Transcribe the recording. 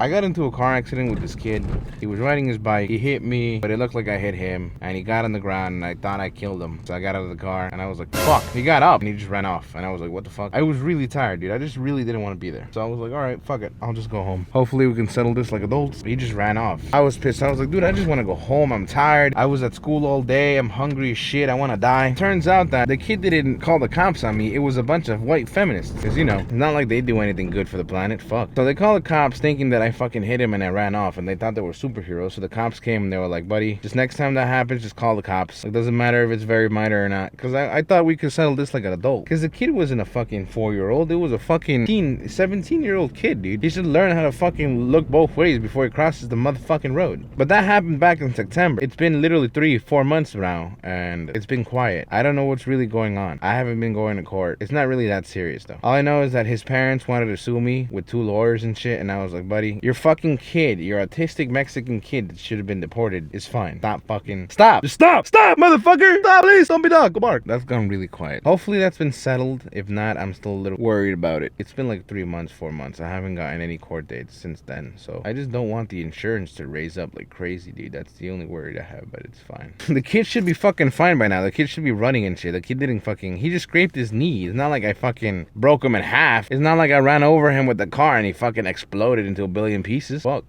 I got into a car accident with this kid. He was riding his bike. He hit me, but it looked like I hit him. And he got on the ground and I thought I killed him. So I got out of the car and I was like, fuck. He got up and he just ran off. And I was like, what the fuck? I was really tired, dude. I just really didn't want to be there. So I was like, all right, fuck it. I'll just go home. Hopefully we can settle this like adults. He just ran off. I was pissed. I was like, dude, I just want to go home. I'm tired. I was at school all day. I'm hungry as shit. I want to die. Turns out that the kid didn't call the cops on me. It was a bunch of white feminists. Because, you know, it's not like they do anything good for the planet. Fuck. So they called the cops thinking that I fucking hit him and I ran off, and they thought they were superheroes. So the cops came and they were like, buddy, just next time that happens, just call the cops. It doesn't matter if it's very minor or not. Because I thought we could settle this like an adult. Because the kid wasn't a fucking 4-year-old. It was a fucking 17-year-old kid, dude. He should learn how to fucking look both ways before he crosses the motherfucking road. But that happened back in September. It's been literally 3-4 months now, and it's been quiet. I don't know what's really going on. I haven't been going to court. It's not really that serious, though. All I know is that his parents wanted to sue me with 2 lawyers and shit, and I was like, buddy, you're fucking kid, you're autistic Mexican kid that should have been deported. It's fine. Stop fucking stop. Just stop, motherfucker. Stop, please. Don't be dog. Go bark. That's gone really quiet. Hopefully that's been settled. If not, I'm still a little worried about it. It's been like 3 months, 4 months. I haven't gotten any court dates since then, so I just don't want the insurance to raise up like crazy, dude. That's the only worry I have, but it's fine. The kid should be fucking fine by now. The kid should be running and shit. The kid didn't fucking, he just scraped his knee. It's not like I fucking broke him in half. It's not like I ran over him with the car and he fucking exploded into a billion pieces. Fuck.